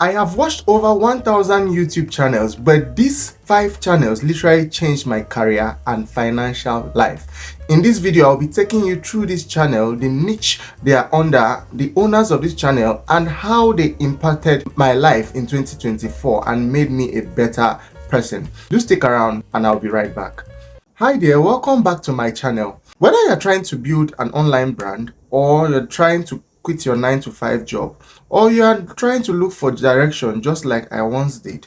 I have watched over 1,000 YouTube channels, but these 5 channels literally changed my career and financial life. In this video, I'll be taking you through this channel, the niche they are under, the owners of this channel, and how they impacted my life in 2024 and made me a better person. Do stick around and I'll be right back. Hi there, welcome back to my channel. Whether you're trying to build an online brand or you're trying to quit your 9-to-5 job, or you are trying to look for direction just like I once did,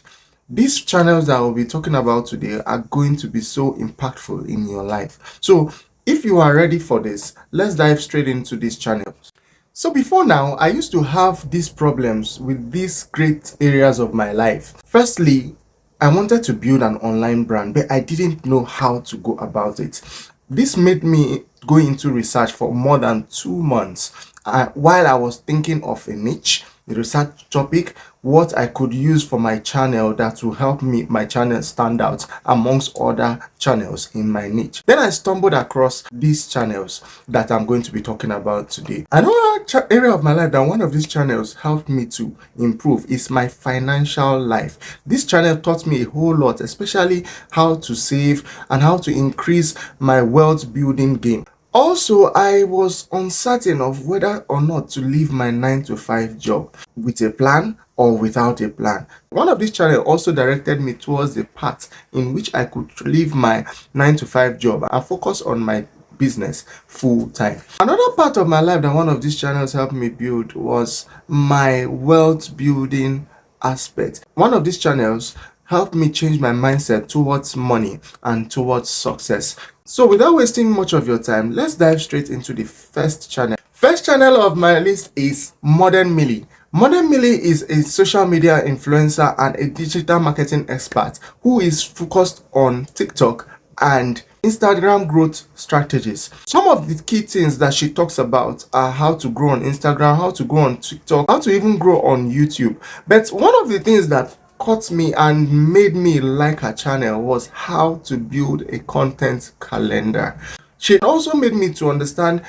these channels that I will be talking about today are going to be so impactful in your life. So if you are ready for this, let's dive straight into these channels. So before now, I used to have these problems with these great areas of my life. Firstly, I wanted to build an online brand, but I didn't know how to go about it. This made me go into research for more than 2 months while I was thinking of a niche, the research topic, what I could use for my channel that will help my channel stand out amongst other channels in my niche. Then I stumbled across these channels that I'm going to be talking about today. Another area of my life that one of these channels helped me to improve is my financial life. This channel taught me a whole lot, especially how to save and how to increase my wealth building game. Also, I was uncertain of whether or not to leave my 9-to-5 job with a plan or without a plan. One of these channels also directed me towards the path in which I could leave my 9-to-5 job and focus on my business full time. Another part of my life that one of these channels helped me build was my wealth building aspect. One of these channels helped me change my mindset towards money and towards success. So without wasting much of your time, let's dive straight into the first channel. First channel of my list is Modern Millie. Modern Millie is a social media influencer and a digital marketing expert who is focused on TikTok and Instagram growth strategies. Some of the key things that she talks about are how to grow on Instagram, how to grow on TikTok, how to even grow on YouTube. But one of the things that caught me and made me like her channel was how to build a content calendar. She also made me to understand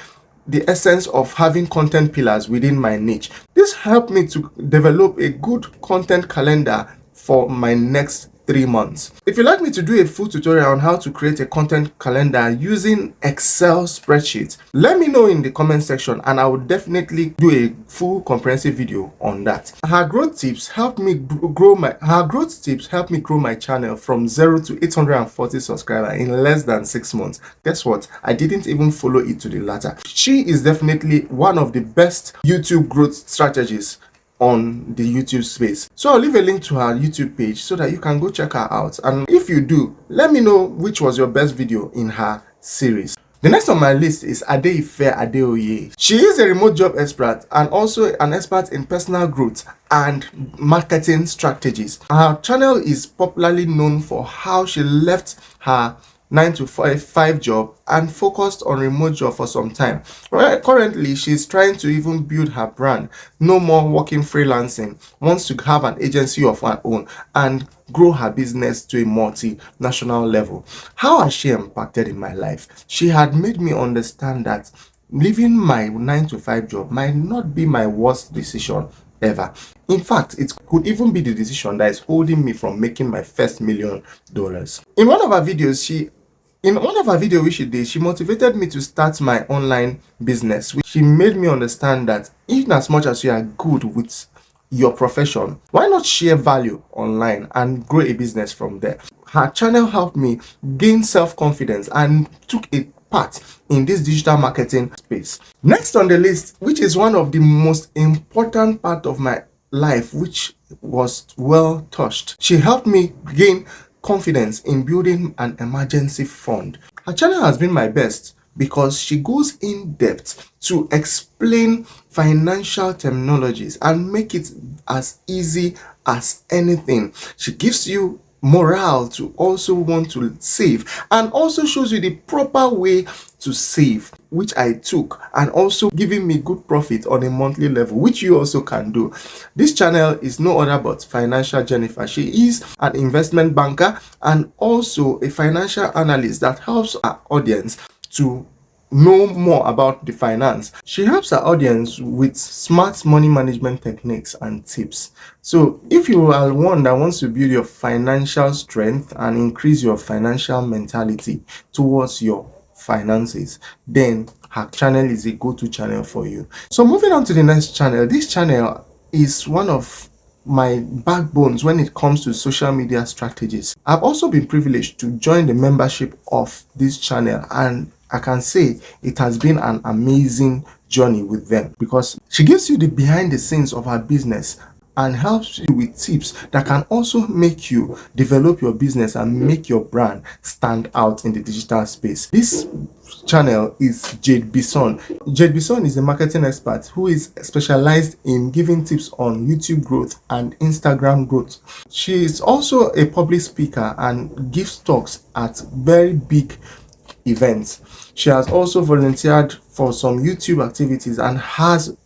the essence of having content pillars within my niche. This helped me to develop a good content calendar for my next 3 months. If you'd like me to do a full tutorial on how to create a content calendar using Excel spreadsheets, let me know in the comment section and I will definitely do a full comprehensive video on that. Her growth tips helped me grow my channel from 0 to 840 subscribers in less than 6 months. Guess what? I didn't even follow it to the latter. She is definitely one of the best YouTube growth strategies on the YouTube space. So I'll leave a link to her YouTube page so that you can go check her out. And if you do, let me know which was your best video in her series. The next on my list is Adeife Adeoye. She is a remote job expert and also an expert in personal growth and marketing strategies. Her channel is popularly known for how she left her 9-to-5 job and focused on remote job for some time. Currently, she's trying to even build her brand. No more working freelancing. Wants to have an agency of her own and grow her business to a multinational level. How has she impacted in my life? She had made me understand that leaving my 9-to-5 job might not be my worst decision ever. In fact, it could even be the decision that is holding me from making my first $1 million. In one of her videos, which she did, she motivated me to start my online business. She made me understand that in as much as you are good with your profession, why not share value online and grow a business from there? Her channel helped me gain self-confidence and took a part in this digital marketing space. Next on the list, which is one of the most important part of my life, which was well touched, she helped me gain confidence in building an emergency fund. Her channel has been my best because she goes in depth to explain financial terminologies and make it as easy as anything. She gives you morale to also want to save and also shows you the proper way to save, which I took, and also giving me good profit on a monthly level, which you also can do. This channel is no other but Financial Jennifer. She is an investment banker and also a financial analyst that helps our audience to know more about the finance. She helps her audience with smart money management techniques and tips. So if you are one that wants to build your financial strength and increase your financial mentality towards your finances, then her channel is a go-to channel for you. So moving on to the next channel. This channel is one of my backbones when it comes to social media strategies. I've also been privileged to join the membership of this channel, and I can say it has been an amazing journey with them because she gives you the behind the scenes of her business and helps you with tips that can also make you develop your business and make your brand stand out in the digital space. This channel is Jade Bison. Jade Bison is a marketing expert who is specialized in giving tips on YouTube growth and Instagram growth. She is also a public speaker and gives talks at very big events. She has also volunteered for some YouTube activities and has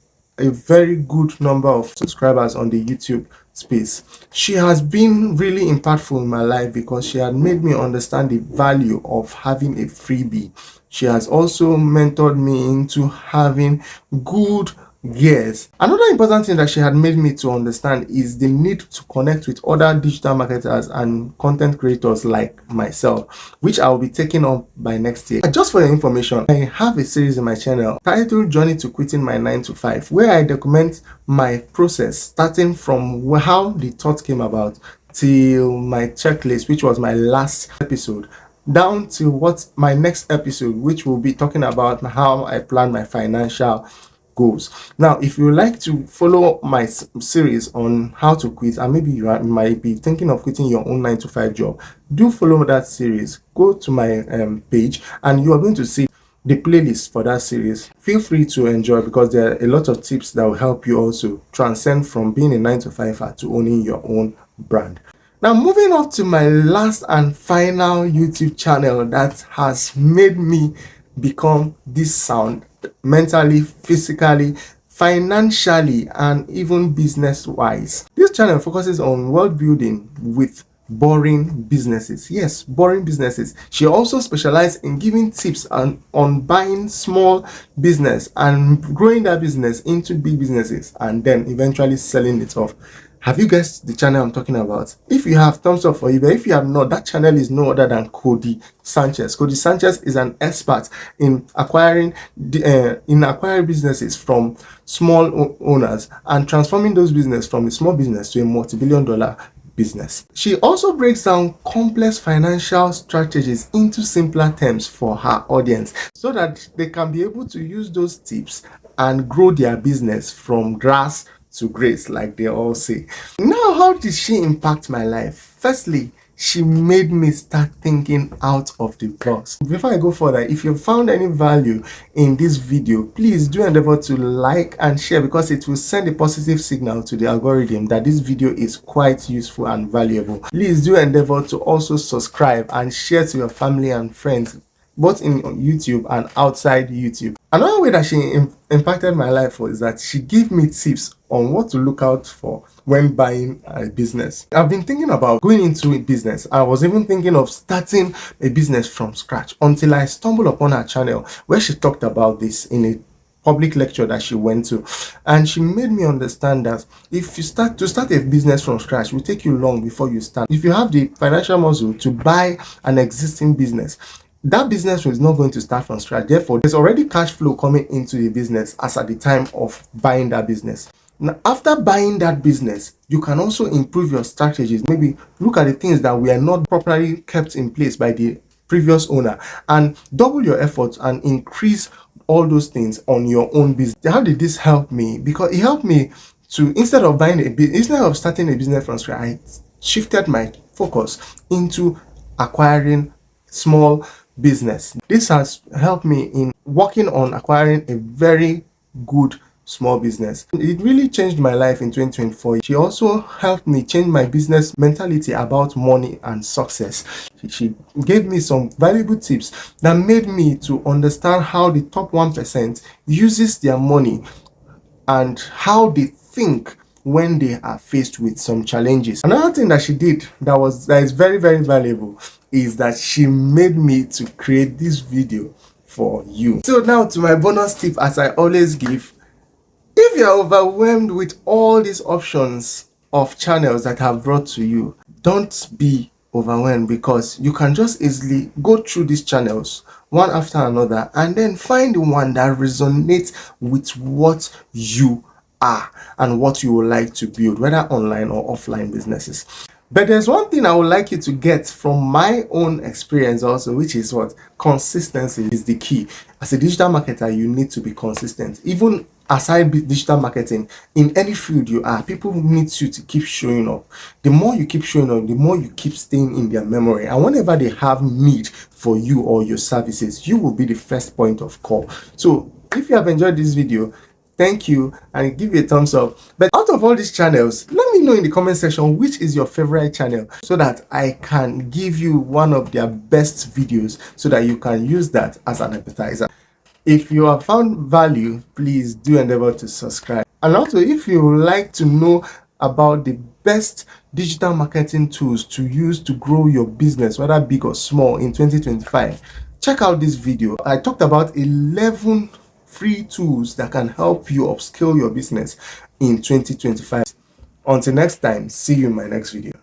a very good number of subscribers on the YouTube space. She has been really impactful in my life because she had made me understand the value of having a freebie. She has also mentored me into having good gears. Another important thing that she had made me to understand is the need to connect with other digital marketers and content creators like myself, which I will be taking up by next year. Just for your information, I have a series in my channel titled Journey to Quitting My 9 to 5, where I document my process starting from how the thought came about till my checklist, which was my last episode, down to what my next episode, which will be talking about how I plan my financial goals. Now, if you would like to follow my series on how to quit, and maybe you might be thinking of quitting your own 9 to 5 job, do follow that series. Go to my page and you are going to see the playlist for that series. Feel free to enjoy because there are a lot of tips that will help you also transcend from being a 9 to 5 to owning your own brand. Now, moving up to my last and final YouTube channel that has made me become this sound mentally, physically, financially, and even business wise. This channel focuses on world building with boring businesses. Yes, boring businesses. She also specializes in giving tips on buying small business and growing that business into big businesses and then eventually selling it off. Have you guessed the channel I'm talking about? If you have, thumbs up for you, but if you have not, that channel is no other than Cody Sanchez. Cody Sanchez is an expert in acquiring businesses from small owners and transforming those businesses from a small business to a multi-billion-dollar business. She also breaks down complex financial strategies into simpler terms for her audience so that they can be able to use those tips and grow their business from grass to grace, like they all say. Now, how did she impact my life? Firstly, she made me start thinking out of the box. Before I go further, if you found any value in this video, please do endeavor to like and share because it will send a positive signal to the algorithm that this video is quite useful and valuable. Please do endeavor to also subscribe and share to your family and friends, both in YouTube and outside YouTube. Another way that she impacted my life was that she gave me tips on what to look out for when buying a business. I've been thinking about going into a business. I was even thinking of starting a business from scratch until I stumbled upon her channel where she talked about this in a public lecture that she went to, and she made me understand that if you start a business from scratch, it will take you long before you start. If you have the financial muscle to buy an existing business, that business is not going to start from scratch. Therefore, there's already cash flow coming into the business as at the time of buying that business. Now, after buying that business, you can also improve your strategies. Maybe look at the things that were not properly kept in place by the previous owner and double your efforts and increase all those things on your own business. How did this help me? Because it helped me to, instead of starting a business from scratch, I shifted my focus into acquiring small business. This has helped me in working on acquiring a very good small business. It really changed my life in 2024. She also helped me change my business mentality about money and success. She gave me some valuable tips that made me to understand how the top 1% uses their money and how they think when they are faced with some challenges. Another thing that she did that is very, very valuable is that she made me to create this video for you. So now to my bonus tip, as I always give. If you're overwhelmed with all these options of channels that I've brought to you, don't be overwhelmed, because you can just easily go through these channels one after another and then find the one that resonates with what you are and what you would like to build, whether online or offline businesses. But there's one thing I would like you to get from my own experience also, which is what? Consistency is the key. As a digital marketer, you need to be consistent. Even aside digital marketing, in any field you are, people need you to keep showing up. The more you keep showing up, the more you keep staying in their memory. And whenever they have need for you or your services, you will be the first point of call. So if you have enjoyed this video, thank you, and give you a thumbs up. But out of all these channels, let me know in the comment section which is your favorite channel, so that I can give you one of their best videos so that you can use that as an appetizer. If you have found value, please do endeavor to subscribe. And also, if you would like to know about the best digital marketing tools to use to grow your business, whether big or small, in 2025, check out this video. I talked about 11 free tools that can help you upscale your business in 2025. Until next time, see you in my next video.